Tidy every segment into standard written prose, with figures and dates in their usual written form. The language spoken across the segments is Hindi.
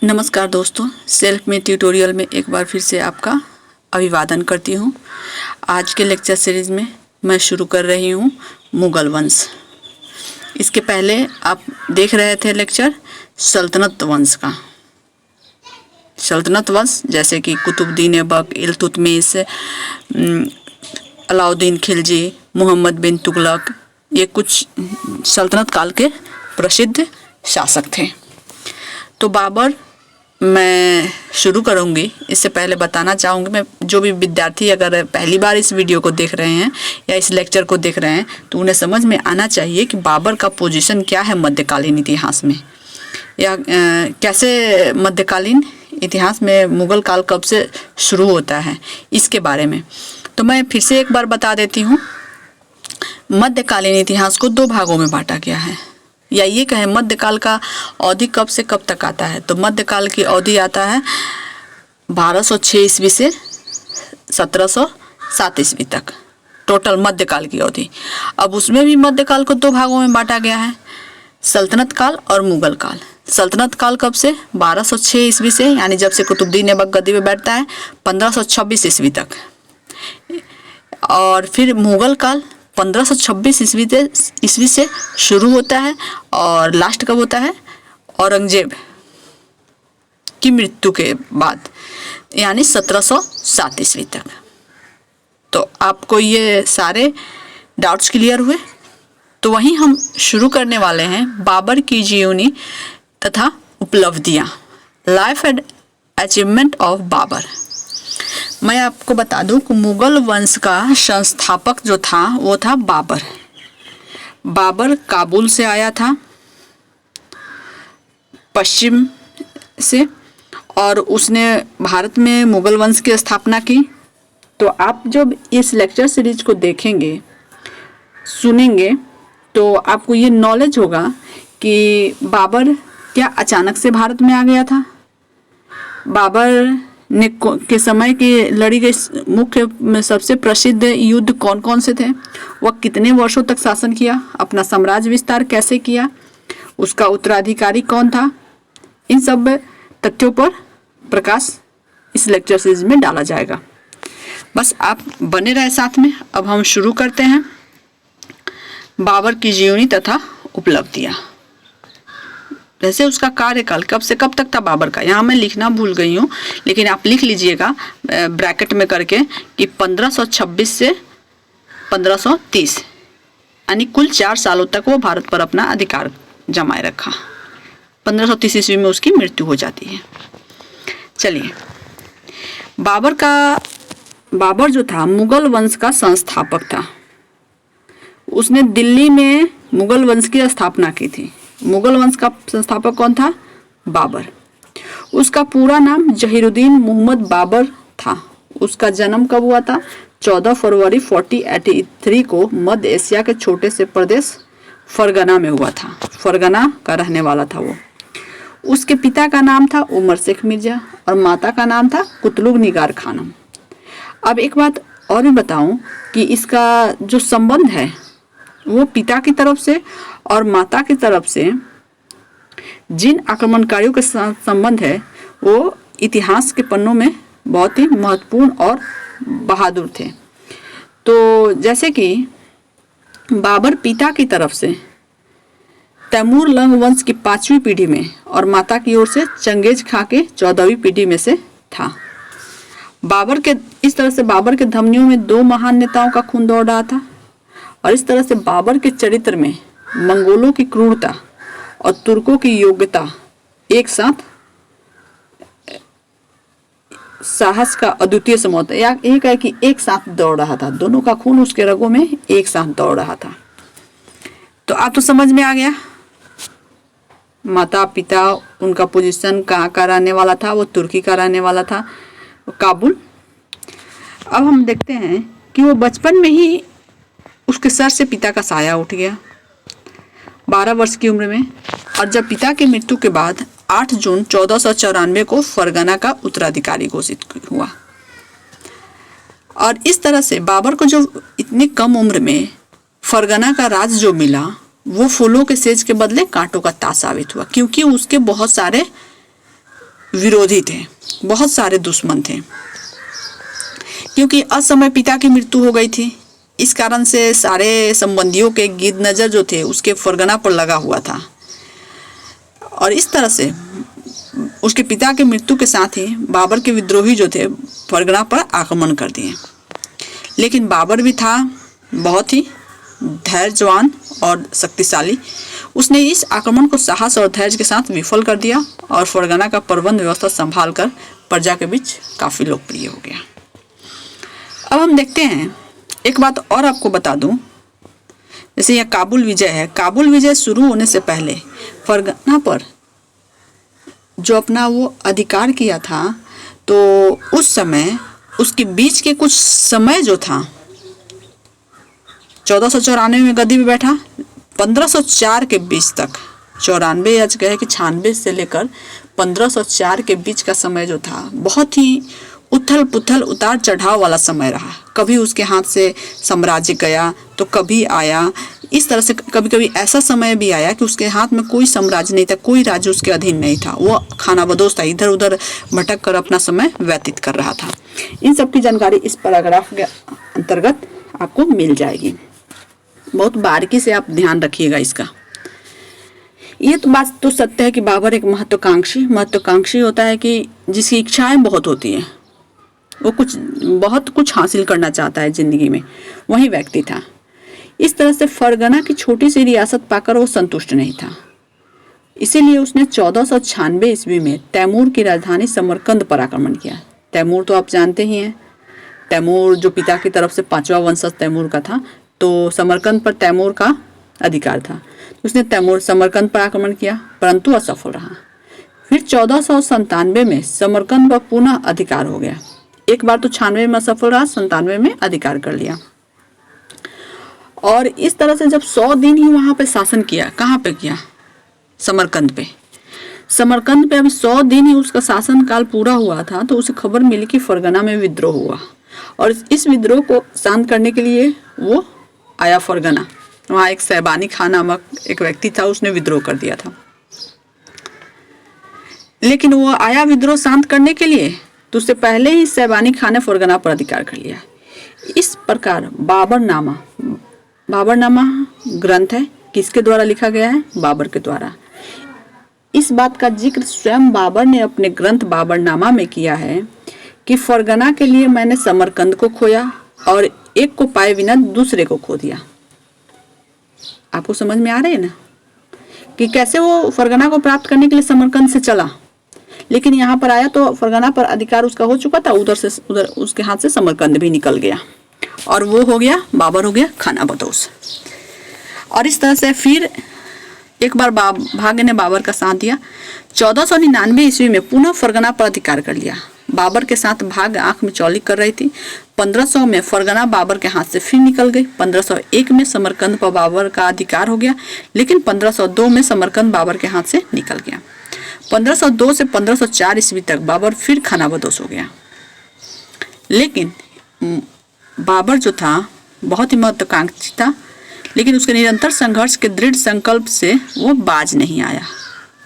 नमस्कार दोस्तों, सेल्फ मेड ट्यूटोरियल में एक बार फिर से आपका अभिवादन करती हूँ। आज के लेक्चर सीरीज़ में मैं शुरू कर रही हूँ मुगल वंश। इसके पहले आप देख रहे थे लेक्चर सल्तनत वंश का। सल्तनत वंश जैसे कि कुतुबुद्दीन ऐबक, इल्तुतमिश, अलाउद्दीन खिलजी, मोहम्मद बिन तुगलक, ये कुछ सल्तनत काल के प्रसिद्ध शासक थे। तो बाबर मैं शुरू करूंगी। इससे पहले बताना चाहूँगी, मैं जो भी विद्यार्थी अगर पहली बार इस वीडियो को देख रहे हैं या इस लेक्चर को देख रहे हैं तो उन्हें समझ में आना चाहिए कि बाबर का पोजीशन क्या है मध्यकालीन इतिहास में, या कैसे मध्यकालीन इतिहास में मुग़ल काल कब से शुरू होता है, इसके बारे में। तो मैं फिर से एक बार बता देती हूँ। मध्यकालीन इतिहास को दो भागों में बांटा गया है, या ये कहें मध्यकाल का अवधि कब से कब तक आता है। तो मध्यकाल की अवधि आता है 1206 ईस्वी से 1707 ईस्वी तक, टोटल मध्यकाल की अवधि। अब उसमें भी मध्यकाल को दो भागों में बांटा गया है, सल्तनत काल और मुगल काल। सल्तनत काल कब से? 1206 ईस्वी से, यानी जब से कुतुबुद्दीन ऐबक गद्दी पे बैठता है, 1526 ईस्वी तक। और फिर मुगल काल 1526 ईस्वी से शुरू होता है और लास्ट कब होता है? औरंगजेब की मृत्यु के बाद, यानी 1707 ईस्वी तक। तो आपको ये सारे डाउट्स क्लियर हुए? तो वहीं हम शुरू करने वाले हैं बाबर की जीवनी तथा उपलब्धियाँ, life and achievement of Babur. मैं आपको बता दूं कि मुगल वंश का संस्थापक जो था वो था बाबर। बाबर काबुल से आया था, पश्चिम से, और उसने भारत में मुगल वंश की स्थापना की। तो आप जब इस लेक्चर सीरीज को देखेंगे, सुनेंगे, तो आपको ये नॉलेज होगा कि बाबर क्या अचानक से भारत में आ गया था। बाबर ने के समय की लड़ी गई मुख्य सबसे प्रसिद्ध युद्ध कौन कौन से थे, वह कितने वर्षों तक शासन किया, अपना साम्राज्य विस्तार कैसे किया, उसका उत्तराधिकारी कौन था, इन सब तथ्यों पर प्रकाश इस लेक्चर सीरीज में डाला जाएगा। बस आप बने रहे साथ में। अब हम शुरू करते हैं बाबर की जीवनी तथा उपलब्धियाँ। जैसे उसका कार्यकाल कब से कब तक था बाबर का, यहाँ मैं लिखना भूल गई हूँ, लेकिन आप लिख लीजिएगा ब्रैकेट में करके कि 1526 से 1530, यानी कुल 4 सालों तक वो भारत पर अपना अधिकार जमाए रखा। 1530 ईस्वी में उसकी मृत्यु हो जाती है। चलिए, बाबर जो था मुगल वंश का संस्थापक था। उसने दिल्ली में मुगल वंश की स्थापना की थी। मुगल वंश का संस्थापक कौन था? बाबर। उसका पूरा नाम जहीरुद्दीन मुहम्मद बाबर था। उसका जन्म कब हुआ था? 14 फरवरी 1483 को मध्य एशिया के छोटे से प्रदेश फरगना में हुआ था। फरगना का रहने वाला था वो। उसके पिता का नाम था उमर शेख मिर्जा और माता का नाम था कुतलुग निगार खानम। अब एक बात और भी बताऊं कि इसका जो संबंध है वो पिता की तरफ से और माता की तरफ से जिन आक्रमणकारियों के साथ संबंध है वो इतिहास के पन्नों में बहुत ही महत्वपूर्ण और बहादुर थे। तो जैसे कि बाबर पिता की तरफ से तैमूर लंग वंश की 5वीं पीढ़ी में और माता की ओर से चंगेज खां के 14वीं पीढ़ी में से था। इस तरह से बाबर के धमनियों में 2 महान नेताओं का खून दौड़ रहा था, और इस तरह से बाबर के चरित्र में मंगोलों की क्रूरता और तुर्कों की योग्यता एक साथ साहस का अद्वितीय समौता, या एक है कि एक साथ दौड़ रहा था। दोनों का खून उसके रगों में एक साथ दौड़ रहा था। तो आप तो समझ में आ गया माता पिता, उनका पोजीशन कहाँ का रहने वाला था, वो तुर्की का रहने वाला था, काबुल। अब हम देखते हैं कि वो बचपन में ही उसके सर से पिता का साया उठ गया 12 वर्ष की उम्र में। और जब पिता की मृत्यु के बाद 8 जून 1494 को फरगना का उत्तराधिकारी घोषित हुआ। और इस तरह से बाबर को जो इतनी कम उम्र में फरगना का राज जो मिला वो फूलों के सेज के बदले कांटों का ताज साबित हुआ, क्योंकि उसके बहुत सारे विरोधी थे, बहुत सारे दुश्मन थे, क्योंकि असमय पिता की मृत्यु हो गई थी। इस कारण से सारे संबंधियों के गिद नज़र जो थे उसके फरगना पर लगा हुआ था, और इस तरह से उसके पिता की मृत्यु के साथ ही बाबर के विद्रोही जो थे फरगना पर आक्रमण कर दिए। लेकिन बाबर भी था बहुत ही धैर्यवान और शक्तिशाली। उसने इस आक्रमण को साहस और धैर्य के साथ विफल कर दिया और फरगना का प्रबंध व्यवस्था संभाल कर प्रजा के बीच काफ़ी लोकप्रिय हो गया। अब हम देखते हैं, एक बात और आपको बता दूं, जैसे यह काबुल विजय है, काबुल विजय शुरू होने से पहले फरगना पर जो अपना वो अधिकार किया था, तो उस समय उसके बीच के कुछ समय जो था, 1494 में गद्दी पे बैठा, 1504 के बीच तक, 94 या कहे कि 96 से लेकर 1504 के बीच का समय जो था बहुत ही उथल पुथल उतार चढ़ाव वाला समय रहा। कभी उसके हाथ से साम्राज्य गया तो कभी आया, इस तरह से कभी कभी ऐसा समय भी आया कि उसके हाथ में कोई साम्राज्य नहीं था, कोई राज्य उसके अधीन नहीं था, वो खानाबदोश था, इधर उधर भटक कर अपना समय व्यतीत कर रहा था। इन सब की जानकारी इस पैराग्राफ के अंतर्गत आपको मिल जाएगी। बहुत बारीकी से आप ध्यान रखिएगा इसका। ये तो बात तो सत्य है कि बाबर एक महत्वाकांक्षी होता है कि जिसकी इच्छाएं बहुत होती हैं, वो बहुत कुछ हासिल करना चाहता है जिंदगी में, वही व्यक्ति था। इस तरह से फरगना की छोटी सी रियासत पाकर वो संतुष्ट नहीं था, इसीलिए उसने 1496 ईस्वी में तैमूर की राजधानी समरकंद पर आक्रमण किया। तैमूर तो आप जानते ही हैं, तैमूर जो पिता की तरफ से 5वां वंशज तैमूर का था, तो समरकंद पर तैमूर का अधिकार था। उसने समरकंद पर आक्रमण किया, परंतु असफल रहा। फिर 1497 में समरकंद पर पुनः अधिकार हो गया। एक बार तो 96 में असफल रहा, 97 में अधिकार कर लिया। और इस तरह से जब 100 दिन ही वहाँ पे शासन किया, कहाँ पे किया? समरकंद पे। समरकंद पे अभी 100 दिन ही उसका शासन काल पूरा हुआ था, तो उसे खबर मिली कि फरगना में विद्रोह हुआ, और इस विद्रोह को शांत करने के लिए वो आया फरगना। वहाँ एक सैबानी खान नामक एक व्यक्ति था, उसने विद्रोह कर दिया था। लेकिन वो आया विद्रोह शांत करने के लिए, तो उससे पहले ही सैबानी खान ने फरगना पर अधिकार कर लिया। इस प्रकार बाबरनामा ग्रंथ है, किसके द्वारा लिखा गया है? बाबर के द्वारा। इस बात का जिक्र स्वयं बाबर ने अपने ग्रंथ बाबरनामा में किया है कि फरगना के लिए मैंने समरकंद को खोया और एक को पाए बिना दूसरे को खो दिया। आपको समझ में आ रहा है ना कि कैसे वो फरगना को प्राप्त करने के लिए समरकंद से चला, लेकिन यहाँ पर आया तो फरगना पर अधिकार उसका हो चुका था, उधर उसके हाथ से समरकंद भी निकल गया, और वो हो गया, बाबर हो गया खानाबदोश। और इस तरह से फिर एक बार भाग्य ने बाबर का साथ दिया। 1499 ईस्वी में पुनः फरगना पर अधिकार कर लिया। बाबर के साथ भाग्य आंख में चौली कर रही थी। 1500 में फरगना बाबर के हाथ से फिर निकल गई। 1501 में समरकंद पर बाबर का अधिकार हो गया, लेकिन 1502 में समरकंद बाबर के हाथ से निकल गया। 1502 से 1504 ईस्वी तक बाबर फिर खानाबदोश हो गया। लेकिन बाबर जो था बहुत ही महत्वाकांक्षी था, लेकिन उसके निरंतर संघर्ष के दृढ़ संकल्प से वो बाज नहीं आया।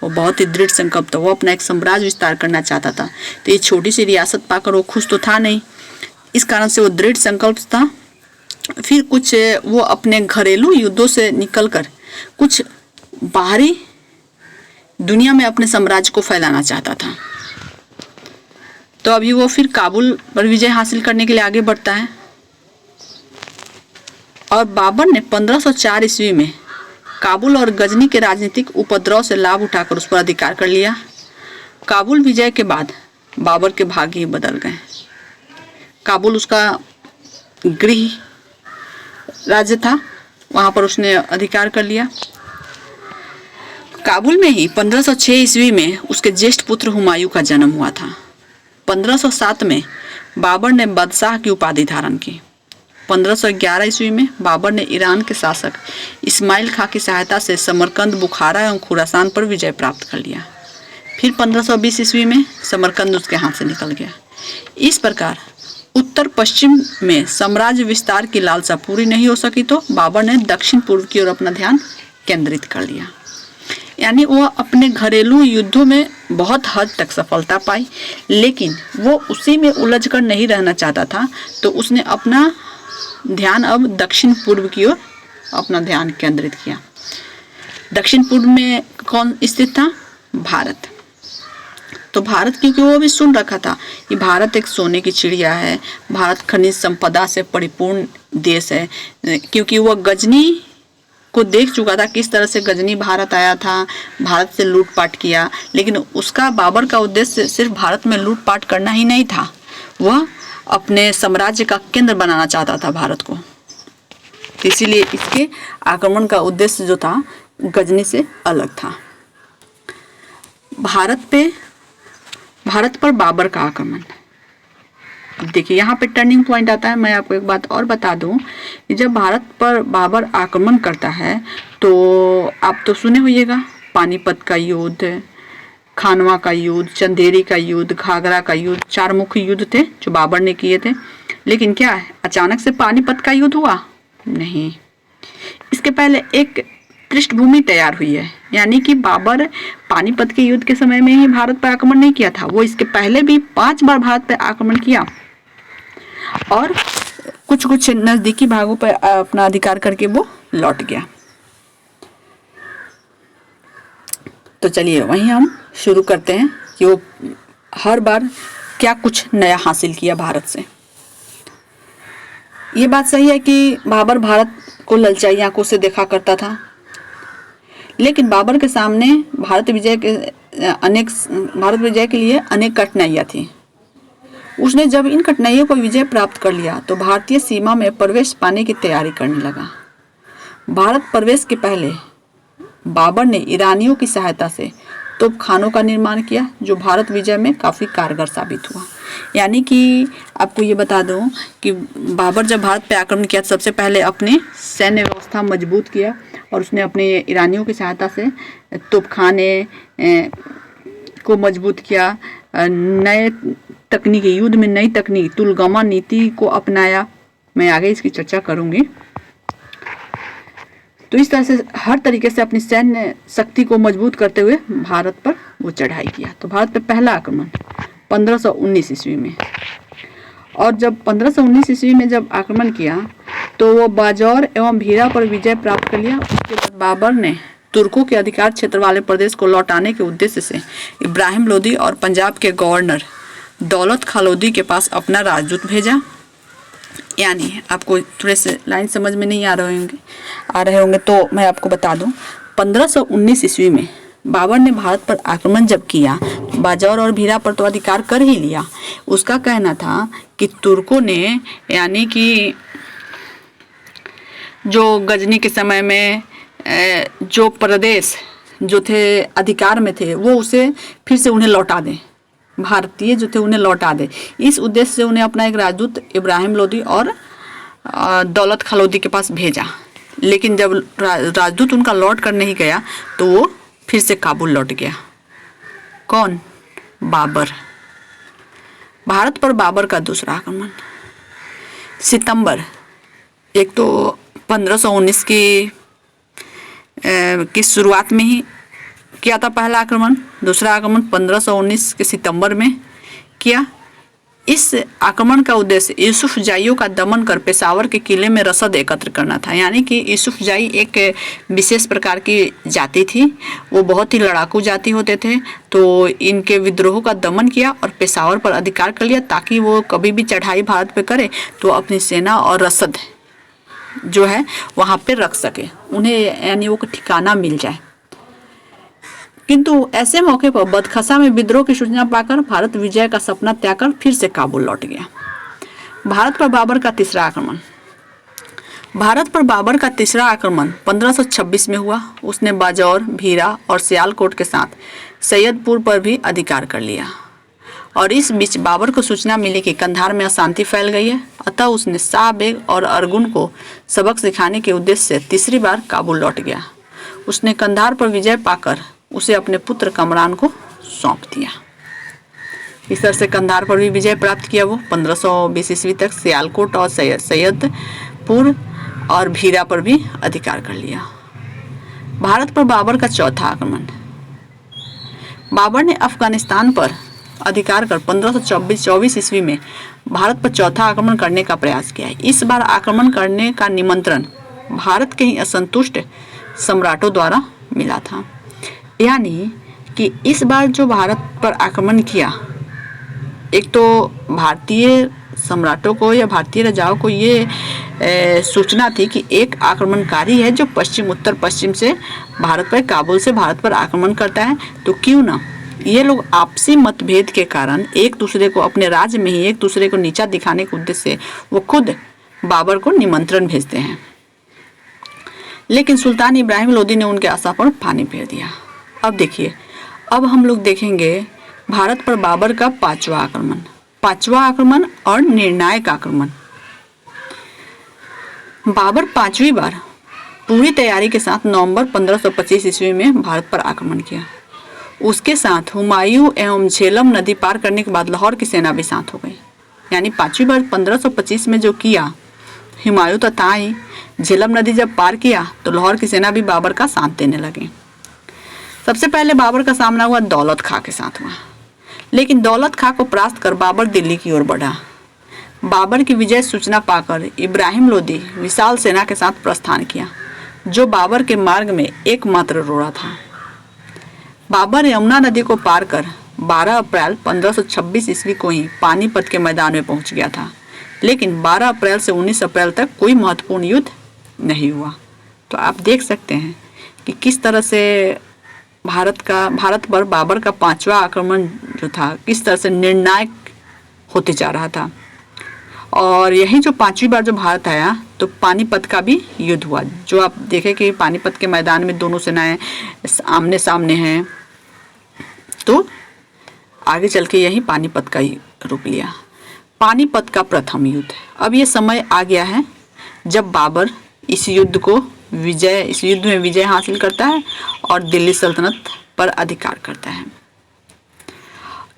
वो बहुत ही दृढ़ संकल्प था, वो अपना एक साम्राज्य विस्तार करना चाहता था। तो ये छोटी सी रियासत पाकर वो खुश तो था नहीं, इस कारण से वो दृढ़ संकल्प था। फिर कुछ वो अपने घरेलू युद्धों से निकलकर कुछ बाहरी दुनिया में अपने साम्राज्य को फैलाना चाहता था। तो अभी वो फिर काबुल पर विजय हासिल करने के लिए आगे बढ़ता है, और बाबर ने 1504 ईस्वी में काबुल और गजनी के राजनीतिक उपद्रव से लाभ उठाकर उस पर अधिकार कर लिया। काबुल विजय के बाद बाबर के भाग्य ही बदल गए। काबुल उसका गृह राज्य था, वहाँ पर उसने अधिकार कर लिया। काबुल में ही 1506 ईस्वी में उसके ज्येष्ठ पुत्र हुमायूं का जन्म हुआ था। 1507 में बाबर ने बादशाह की उपाधि धारण की। 1511 ईस्वी में बाबर ने ईरान के शासक इस्माइल खां की सहायता से समरकंद, बुखारा एवं खुरासान पर विजय प्राप्त कर लिया। फिर 1520 ईस्वी में समरकंद उसके हाथ से निकल गया। इस प्रकार उत्तर पश्चिम में साम्राज्य विस्तार की लालसा पूरी नहीं हो सकी, तो बाबर ने दक्षिण पूर्व की ओर अपना ध्यान केंद्रित कर लिया। यानी वो अपने घरेलू युद्धों में बहुत हद तक सफलता पाई, लेकिन वो उसी में उलझ कर नहीं रहना चाहता था, तो उसने अपना ध्यान अब दक्षिण पूर्व की ओर अपना ध्यान केंद्रित किया। दक्षिण पूर्व में कौन स्थित था? भारत। तो भारत, क्योंकि वो भी सुन रखा था कि भारत एक सोने की चिड़िया है, भारत खनिज संपदा से परिपूर्ण देश है, क्योंकि वो गजनी को देख चुका था, किस तरह से गजनी भारत आया था, भारत से लूटपाट किया। लेकिन उसका, बाबर का उद्देश्य सिर्फ भारत में लूटपाट करना ही नहीं था, वह अपने साम्राज्य का केंद्र बनाना चाहता था भारत को। इसीलिए इसके आक्रमण का उद्देश्य जो था गजनी से अलग था। भारत पर बाबर का आक्रमण। अब देखिए यहाँ पे टर्निंग पॉइंट आता है। मैं आपको एक बात और बता दूं कि जब भारत पर बाबर आक्रमण करता है तो आप तो सुने होइएगा, पानीपत का युद्ध, खानवा का युद्ध, चंदेरी का युद्ध, घाघरा का युद्ध, 4 मुख्य युद्ध थे जो बाबर ने किए थे। लेकिन क्या है, अचानक से पानीपत का युद्ध हुआ? नहीं, इसके पहले एक पृष्ठभूमि तैयार हुई है। यानी कि बाबर पानीपत के युद्ध के समय में ही भारत पर आक्रमण नहीं किया था, वो इसके पहले भी 5 बार भारत पर आक्रमण किया और कुछ कुछ नजदीकी भागों पर अपना अधिकार करके वो लौट गया। तो चलिए वहीं हम शुरू करते हैं कि वो हर बार क्या कुछ नया हासिल किया भारत से। ये बात सही है कि बाबर भारत को ललचाई आंखों से देखा करता था, लेकिन बाबर के सामने भारत विजय के लिए अनेक कठिनाइयाँ थी। उसने जब इन कठिनाइयों पर विजय प्राप्त कर लिया तो भारतीय सीमा में प्रवेश पाने की तैयारी करने लगा। भारत प्रवेश के पहले बाबर ने ईरानियों की सहायता से तोपखानों का निर्माण किया, जो भारत विजय में काफ़ी कारगर साबित हुआ। यानी कि आपको ये बता दूं कि बाबर जब भारत पर आक्रमण किया तो सबसे पहले अपने सैन्य व्यवस्था मजबूत किया और उसने अपने ईरानियों की सहायता से तोपखाने को मजबूत किया, नए तकनीकी, युद्ध में नई तकनीक तुलगमा नीति को अपनाया। मैं आगे इसकी चर्चा करूंगी। तो इस तरह से हर तरीके से अपनी सैन्य शक्ति को मजबूत करते हुए भारत पर वो चढ़ाई किया। तो भारत पर पहला आक्रमण 1519 ईस्वी में, और जब 1519 ईस्वी में जब आक्रमण किया तो वो बाजौर एवं भीरा पर विजय प्राप्त कर लिया। उसके बाद बाबर ने तुर्कों के अधिकार क्षेत्र वाले प्रदेश को लौटाने के उद्देश्य से इब्राहिम लोदी और पंजाब के गवर्नर दौलत खां लोदी के पास अपना राजदूत भेजा। यानी आपको थोड़े से लाइन समझ में नहीं आ रहे होंगे तो मैं आपको बता दूं, 1519 ईस्वी में बाबर ने भारत पर आक्रमण जब किया, बाजौर और भीरा पर तो अधिकार कर ही लिया। उसका कहना था कि तुर्कों ने, यानी कि जो गजनी के समय में जो प्रदेश जो थे अधिकार में थे वो उसे फिर से उन्हें लौटा दें, भारतीय जो थे उन्हें लौटा दे। इस उद्देश्य से उन्हें अपना एक राजदूत इब्राहिम लोदी और दौलत खां लोदी के पास भेजा। लेकिन जब राजदूत उनका लौट कर नहीं गया तो वो फिर से काबुल लौट गया। कौन? बाबर। भारत पर बाबर का दूसरा आक्रमण सितंबर, एक तो 1519 की शुरुआत में ही किया था पहला आक्रमण, दूसरा आक्रमण 1519 के सितंबर में किया। इस आक्रमण का उद्देश्य यूसुफ जाइयों का दमन कर पेशावर के किले में रसद एकत्र करना था। यानी कि यूसुफ जाई एक विशेष प्रकार की जाति थी, वो बहुत ही लड़ाकू जाति होते थे। तो इनके विद्रोह का दमन किया और पेशावर पर अधिकार कर लिया, ताकि वो कभी भी चढ़ाई भारत पे करे तो अपनी सेना और रसद जो है वहाँ पे रख सके, उन्हें यानी वो ठिकाना मिल जाए। किंतु ऐसे मौके पर बदखसा में विद्रोह की सूचना पाकर भारत विजय का सपना त्याग कर फिर से काबुल लौट गया। भारत पर बाबर का तीसरा आक्रमण। भारत पर बाबर का तीसरा आक्रमण 1526 में हुआ। उसने बाजौर, भीरा और सियालकोट के साथ सैयदपुर पर भी अधिकार कर लिया, और इस बीच बाबर को सूचना मिली कि कंधार में अशांति फैल गई है। अतः उसने शाह बेग और अरगुन को सबक सिखाने के उद्देश्य से तीसरी बार काबुल लौट गया। उसने कंधार पर विजय पाकर उसे अपने पुत्र कमरान को सौंप दिया। इस तरह से कंधार पर भी विजय प्राप्त किया। वो 1520 ईस्वी तक सियालकोट और सैयदपुर और भीरा पर भी अधिकार कर लिया। भारत पर बाबर का चौथा आक्रमण। बाबर ने अफगानिस्तान पर अधिकार कर 1524 ईस्वी में भारत पर चौथा आक्रमण करने का प्रयास किया है। इस बार आक्रमण करने का निमंत्रण भारत के ही असंतुष्ट सम्राटों द्वारा मिला था। यानी कि इस बार जो भारत पर आक्रमण किया, एक तो भारतीय सम्राटों को या भारतीय राजाओं को ये सूचना थी कि एक आक्रमणकारी है जो उत्तर पश्चिम से भारत पर, काबुल से भारत पर आक्रमण करता है, तो क्यों ना ये लोग आपसी मतभेद के कारण एक दूसरे को अपने राज्य में ही एक दूसरे को नीचा दिखाने के उद्देश्य से वो खुद बाबर को निमंत्रण भेजते हैं। लेकिन सुल्तान इब्राहिम लोदी ने उनके आशा पर पानी फेर दिया। अब देखिए, अब हम लोग देखेंगे भारत पर बाबर का पांचवा आक्रमण और निर्णायक आक्रमण। बाबर पांचवी बार पूरी तैयारी के साथ नवंबर 1525 ईस्वी में भारत पर आक्रमण किया। उसके साथ हुमायूं एवं झेलम नदी पार करने के बाद लाहौर की सेना भी साथ हो गई। यानी पांचवी बार 1525 में जो किया, हुमायूं तो था ही, झेलम नदी जब पार किया तो लाहौर की सेना भी बाबर का साथ देने लगी। सबसे पहले बाबर का सामना हुआ दौलत खां के साथ हुआ, लेकिन दौलत खां को परास्त कर बाबर दिल्ली की ओर बढ़ा। बाबर की विजय सूचना पाकर इब्राहिम लोदी विशाल सेना के साथ प्रस्थान किया, जो बाबर के मार्ग में एकमात्र रोड़ा था। बाबर यमुना नदी को पार कर 12 अप्रैल 1526 ईस्वी को ही पानीपत के मैदान में पहुंच गया था। लेकिन 12 अप्रैल से 19 अप्रैल तक कोई महत्वपूर्ण युद्ध नहीं हुआ। तो आप देख सकते हैं कि किस तरह से भारत पर बाबर का पांचवा आक्रमण जो था किस तरह से निर्णायक होते जा रहा था। और यही जो पांचवी बार जो भारत आया तो पानीपत का भी युद्ध हुआ, जो आप देखें कि पानीपत के मैदान में दोनों सेनाएं आमने सामने हैं। तो आगे चल के यही पानीपत का ही रूप लिया। पानीपत का प्रथम युद्ध। अब ये समय आ गया है जब बाबर इस युद्ध में विजय हासिल करता है और दिल्ली सल्तनत पर अधिकार करता है।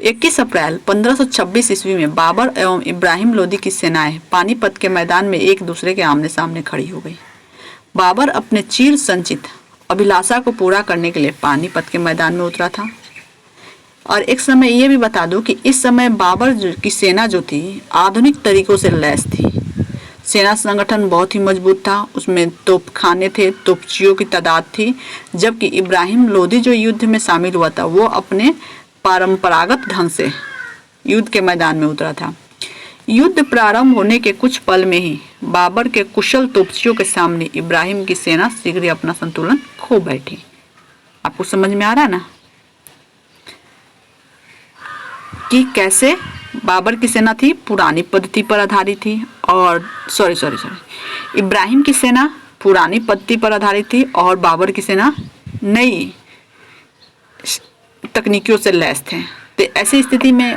21 अप्रैल 1526 ईस्वी में बाबर एवं इब्राहिम लोदी की सेनाएं पानीपत के मैदान में एक दूसरे के आमने सामने खड़ी हो गई। बाबर अपने चिर संचित अभिलाषा को पूरा करने के लिए पानीपत के मैदान में उतरा था। और एक समय ये भी बता दूं कि इस समय बाबर की सेना जो थी आधुनिक तरीकों से लैस थी। सेना संगठन बहुत ही मजबूत था, उसमें तोपखाने थे, तोपचियों की तादाद थी। जबकि इब्राहिम लोदी जो युद्ध में शामिल हुआ था वो अपने परंपरागत ढंग से युद्ध के मैदान में उतरा था। युद्ध प्रारंभ होने के कुछ पल में ही बाबर के कुशल तोपचियों के सामने इब्राहिम की सेना शीघ्र ही अपना संतुलन खो बैठी। आपको समझ में आ रहा है ना कि कैसे बाबर की सेना थी पुरानी पद्धति पर आधारित थी, और इब्राहिम की सेना पुरानी पद्धति पर आधारित थी और बाबर की सेना नई तकनीकियों से लैस थे। तो ऐसी स्थिति में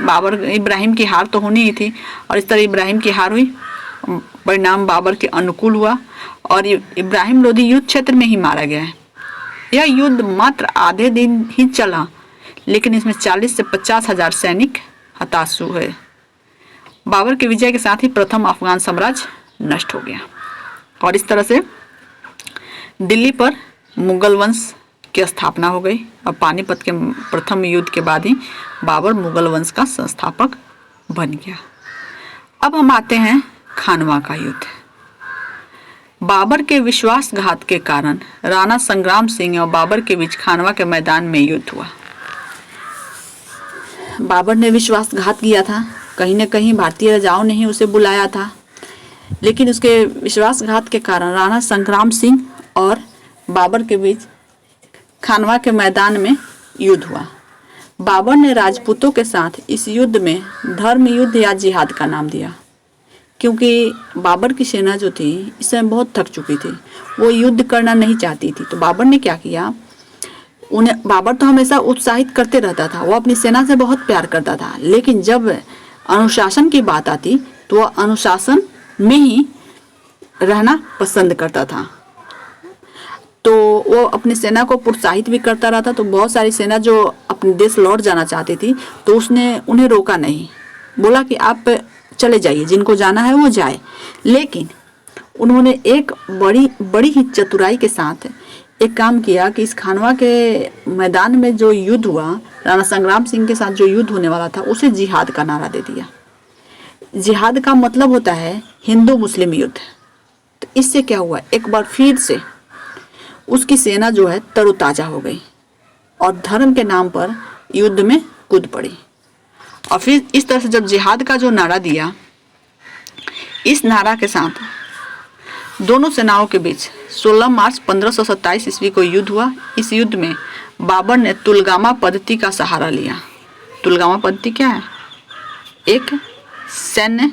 इब्राहिम की हार तो होनी ही थी, और इस तरह इब्राहिम की हार हुई, परिणाम बाबर के अनुकूल हुआ और इब्राहिम लोदी युद्ध क्षेत्र में ही मारा गया है। यह युद्ध मात्र आधे दिन ही चला, लेकिन इसमें 40 से 50 हजार सैनिक हताश हुए। बाबर के विजय के साथ ही प्रथम अफगान साम्राज्य नष्ट हो गया और इस तरह से दिल्ली पर मुगल वंश की स्थापना हो गई। और पानीपत के प्रथम युद्ध के बाद ही बाबर मुगल वंश का संस्थापक बन गया। अब हम आते हैं खानवा का युद्ध। बाबर के विश्वासघात के कारण राणा संग्राम सिंह और बाबर के बीच खानवा के मैदान में युद्ध हुआ। बाबर ने विश्वासघात किया था, कहीं न कहीं भारतीय राजाओं ने ही उसे बुलाया था, लेकिन उसके विश्वासघात के कारण राणा संग्राम सिंह और बाबर के बीच खानवा के मैदान में युद्ध हुआ। बाबर ने राजपूतों के साथ इस युद्ध में धर्म युद्ध या जिहाद का नाम दिया, क्योंकि बाबर की सेना जो थी इस समय बहुत थक चुकी थी, वो युद्ध करना नहीं चाहती थी। तो बाबर ने क्या किया, बाबर तो हमेशा उत्साहित करते रहता था, वो अपनी सेना से बहुत प्यार करता था, लेकिन जब अनुशासन की बात आती तो वह अनुशासन में ही रहना पसंद करता था। तो वो अपनी सेना को प्रोत्साहित भी करता रहता। तो बहुत सारी सेना जो अपने देश लौट जाना चाहती थी तो उसने उन्हें रोका नहीं, बोला कि आप चले जाइए, जिनको जाना है वो जाए। लेकिन उन्होंने एक बड़ी ही चतुराई के साथ एक काम किया कि इस खानवा के मैदान में जो युद्ध हुआ, राणा संग्राम सिंह के साथ जो युद्ध होने वाला था, उसे जिहाद का नारा दे दिया। जिहाद का मतलब होता है हिंदू मुस्लिम युद्ध। तो इससे क्या हुआ, एक बार फिर से उसकी सेना जो है तरोताजा हो गई और धर्म के नाम पर युद्ध में कूद पड़ी। और फिर इस तरह से जब जिहाद का जो नारा दिया, इस नारा के साथ दोनों सेनाओं के बीच 16 मार्च 1527 ईस्वी को युद्ध हुआ। इस युद्ध में बाबर ने तुलगामा पद्धति का सहारा लिया। तुलगामा पद्धति क्या है? एक सैन्य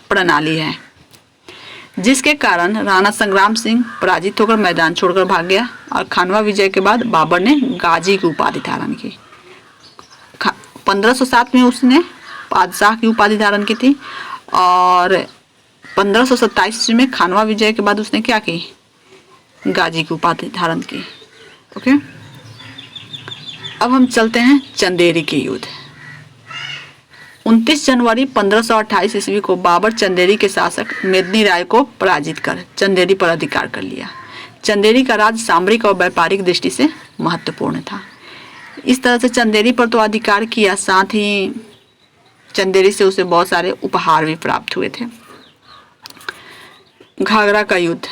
प्रणाली है जिसके कारण राणा संग्राम सिंह पराजित होकर मैदान छोड़कर भाग गया और खानवा विजय के बाद बाबर ने गाजी की उपाधि धारण की। 1507 में उसने बादशाह की उपाधि धारण की थी और 1527 ईस्वी में खानवा विजय के बाद उसने क्या की, गाजी की उपाधि धारण की। ओके, अब हम चलते हैं चंदेरी के युद्ध। 29 जनवरी 1528 ईस्वी को बाबर चंदेरी के शासक मेदिनी राय को पराजित कर चंदेरी पर अधिकार कर लिया। चंदेरी का राज्य सामरिक और व्यापारिक दृष्टि से महत्वपूर्ण था। इस तरह से चंदेरी पर तो अधिकार किया, साथ ही चंदेरी से उसे बहुत सारे उपहार भी प्राप्त हुए थे। घाघरा का युद्ध।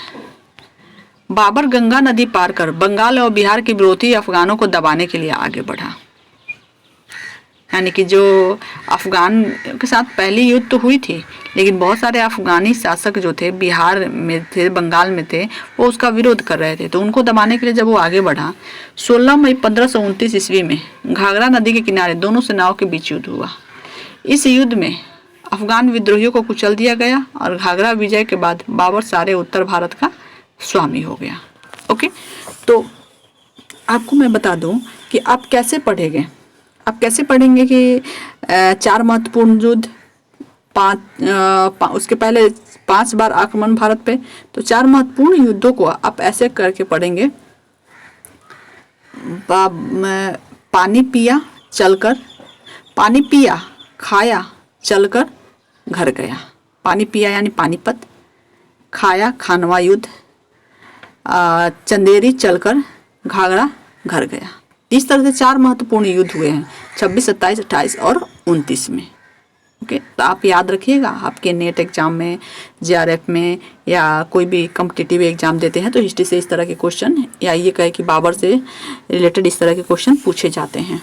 बाबर गंगा नदी पार कर बंगाल और बिहार के विरोधी अफगानों को दबाने के लिए आगे बढ़ा। यानी कि जो अफगान के साथ पहली युद्ध तो हुई थी, लेकिन बहुत सारे अफगानी शासक जो थे बिहार में थे, बंगाल में थे, वो उसका विरोध कर रहे थे। तो उनको दबाने के लिए जब वो आगे बढ़ा, 16 मई 1529 ईस्वी में घाघरा नदी के किनारे दोनों सेनाओं के बीच युद्ध हुआ। इस युद्ध में अफगान विद्रोहियों को कुचल दिया गया और घाघरा विजय के बाद बाबर सारे उत्तर भारत का स्वामी हो गया। ओके, तो आपको मैं बता दूं कि आप कैसे पढ़ेंगे। आप कैसे पढ़ेंगे कि 4 महत्वपूर्ण युद्ध, उसके पहले 5 बार आक्रमण भारत पे। तो 4 महत्वपूर्ण युद्धों को आप ऐसे करके पढ़ेंगे। पानी पिया चलकर, पानी पिया खाया चलकर घर गया। पानी पिया यानी पानीपत, खाया खानवा युद्ध, चंदेरी चलकर घाघरा घर गया। इस तरह से 4 महत्वपूर्ण युद्ध हुए हैं 26, 27, 28 और 29 में। ओके, तो आप याद रखिएगा, आपके नेट एग्जाम में, जेआरएफ में या कोई भी कॉम्पिटिटिव एग्जाम देते हैं तो हिस्ट्री से इस तरह के क्वेश्चन या ये कहे कि बाबर से रिलेटेड इस तरह के क्वेश्चन पूछे जाते हैं।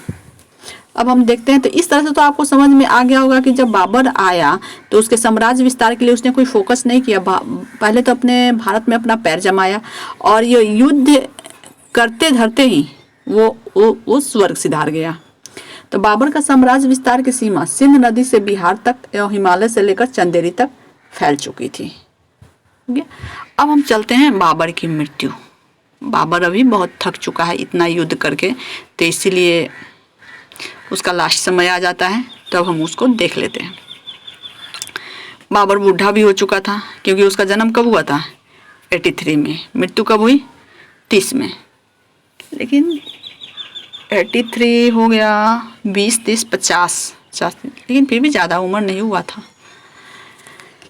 अब हम देखते हैं, तो इस तरह से तो आपको समझ में आ गया होगा कि जब बाबर आया तो उसके साम्राज्य विस्तार के लिए उसने कोई फोकस नहीं किया। पहले तो अपने भारत में अपना पैर जमाया और ये युद्ध करते धरते ही वो स्वर्ग सिधार गया। तो बाबर का साम्राज्य विस्तार की सीमा सिंध नदी से बिहार तक एवं हिमालय से लेकर चंदेरी तक फैल चुकी थी। अब हम चलते हैं बाबर की मृत्यु। बाबर अभी बहुत थक चुका है इतना युद्ध करके, तो इसीलिए उसका लास्ट समय आ जाता है। तो अब हम उसको देख लेते हैं। बाबर बूढ़ा भी हो चुका था क्योंकि उसका जन्म कब हुआ था? 83 में। मृत्यु कब हुई? 30 में। लेकिन 83 हो गया, 20, 30, 50, लेकिन फिर भी ज़्यादा उम्र नहीं हुआ था।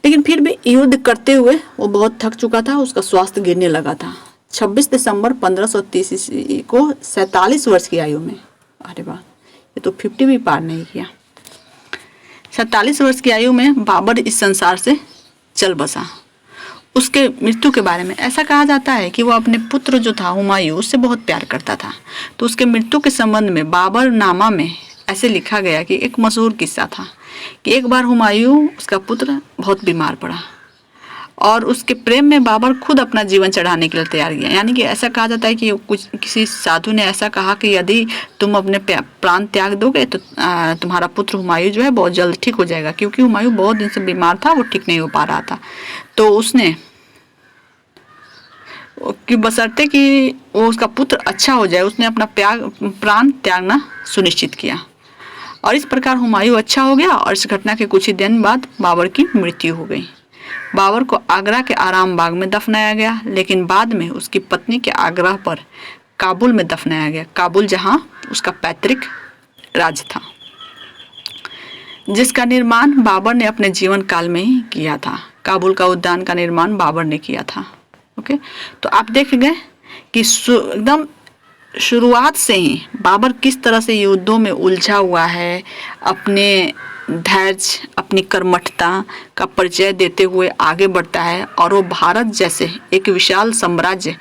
लेकिन फिर भी युद्ध करते हुए वो बहुत थक चुका था, उसका स्वास्थ्य गिरने लगा था। 26 दिसंबर 1530 ईस्वी को 47 वर्ष की आयु में, अरे वाह, ये तो 50 भी पार नहीं किया। 47 वर्ष की आयु में बाबर इस संसार से चल बसा। उसके मृत्यु के बारे में ऐसा कहा जाता है कि वो अपने पुत्र जो था हुमायूं, उससे बहुत प्यार करता था। तो उसके मृत्यु के संबंध में बाबर नामा में ऐसे लिखा गया कि एक मशहूर किस्सा था कि एक बार हुमायूं, उसका पुत्र, बहुत बीमार पड़ा और उसके प्रेम में बाबर खुद अपना जीवन चढ़ाने के लिए तैयार किया। यानी कि ऐसा कहा जाता है कि किसी साधु ने ऐसा कहा कि यदि तुम अपने प्राण त्याग दोगे तो तुम्हारा पुत्र हुमायूं जो है बहुत जल्द ठीक हो जाएगा, क्योंकि हुमायूं बहुत दिन से बीमार था, वो ठीक नहीं हो पा रहा था। तो उसने कि बशर्ते कि वो उसका पुत्र अच्छा हो जाए, उसने अपना प्राण त्यागना सुनिश्चित किया और इस प्रकार हुमायूं अच्छा हो गया। और इस घटना के कुछ ही दिन बाद बाबर की मृत्यु हो गई। बाबर को आगरा के आराम बाग में दफनाया गया, लेकिन बाद में उसकी पत्नी के आग्रह पर काबुल में दफनाया गया। काबुल जहां उसका पैतृक राज्य था, जिसका निर्माण बाबर ने अपने जीवन काल में ही किया था। काबुल का उद्यान का निर्माण बाबर ने किया था। ओके, तो आप देख गए कि एकदम शुरुआत से ही बाबर किस तरह से युद्धों में उलझा हुआ है, अपने धैर्य, अपनी कर्मठता का परिचय देते हुए आगे बढ़ता है और वो भारत जैसे एक विशाल साम्राज्य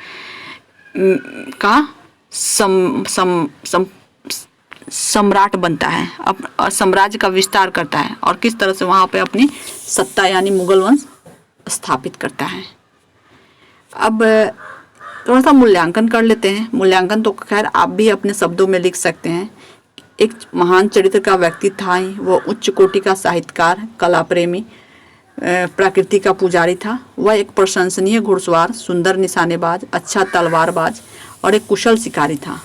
का सम्राट बनता है, साम्राज्य का विस्तार करता है और किस तरह से वहाँ पे अपनी सत्ता यानी मुगल वंश स्थापित करता है। अब थोड़ा सा मूल्यांकन कर लेते हैं। मूल्यांकन तो खैर आप भी अपने शब्दों में लिख सकते हैं। एक महान चरित्र का व्यक्ति था ही, वो उच्च कोटि का साहित्यकार, कला प्रेमी, प्रकृति का पुजारी था। वह एक प्रशंसनीय घुड़सवार, सुंदर निशानेबाज, अच्छा तलवारबाज और एक कुशल शिकारी था।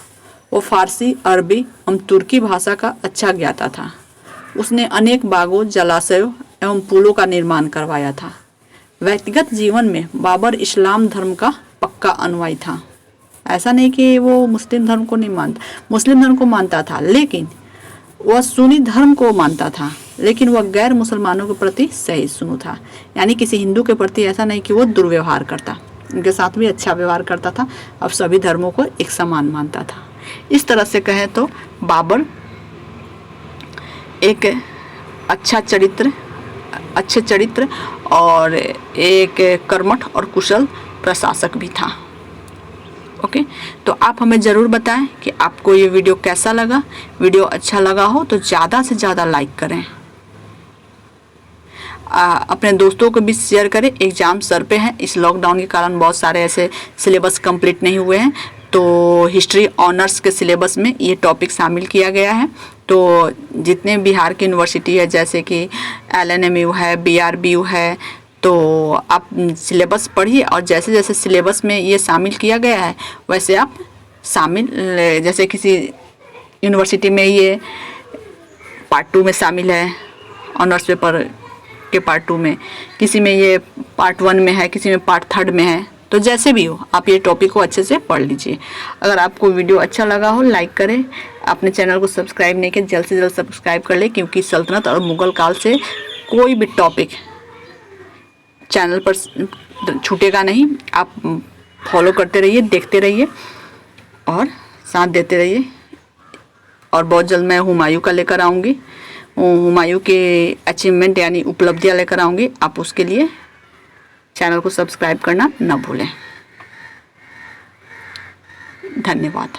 वो फारसी, अरबी एवं तुर्की भाषा का अच्छा ज्ञाता था। उसने अनेक बागों, जलाशयों एवं पुलों का निर्माण करवाया था। व्यक्तिगत जीवन में बाबर इस्लाम धर्म का पक्का अनुयायी था। ऐसा नहीं कि वो मुस्लिम धर्म को नहीं मानता, मुस्लिम धर्म को मानता था, लेकिन वह सुन्नी धर्म को मानता था, लेकिन वह गैर मुसलमानों के प्रति सहिष्णु था। यानी किसी हिंदू के प्रति ऐसा नहीं कि वो दुर्व्यवहार करता, उनके साथ भी अच्छा व्यवहार करता था। अब सभी धर्मों को एक समान मानता था। इस तरह से कहें तो बाबर एक अच्छे चरित्र और एक कर्मठ और कुशल प्रशासक भी था। ओके, तो आप हमें ज़रूर बताएं कि आपको ये वीडियो कैसा लगा। वीडियो अच्छा लगा हो तो ज़्यादा से ज़्यादा लाइक करें, अपने दोस्तों को भी शेयर करें। एग्ज़ाम सर पे हैं, इस लॉकडाउन के कारण बहुत सारे ऐसे सिलेबस कंप्लीट नहीं हुए हैं, तो हिस्ट्री ऑनर्स के सिलेबस में ये टॉपिक शामिल किया गया है। तो जितने बिहार की यूनिवर्सिटी है, जैसे कि LNMU है, BRBU है, तो आप सिलेबस पढ़िए और जैसे जैसे सिलेबस में ये शामिल किया गया है वैसे आप शामिल, जैसे किसी यूनिवर्सिटी में ये पार्ट 2 में शामिल है, ऑनर्स पेपर के पार्ट 2 में, किसी में ये पार्ट 1 में है, किसी में पार्ट 3 में है। तो जैसे भी हो आप ये टॉपिक को अच्छे से पढ़ लीजिए। अगर आपको वीडियो अच्छा लगा हो लाइक करें, अपने चैनल को सब्सक्राइब नहीं किया जल्द से जल्द सब्सक्राइब कर लें, क्योंकि सल्तनत और मुग़ल काल से कोई भी टॉपिक चैनल पर छूटेगा नहीं। आप फॉलो करते रहिए, देखते रहिए और साथ देते रहिए। और बहुत जल्द मैं हुमायूं का लेकर आऊँगी, हुमायूं के अचीवमेंट यानी उपलब्धियाँ लेकर आऊँगी। आप उसके लिए चैनल को सब्सक्राइब करना न भूलें। धन्यवाद।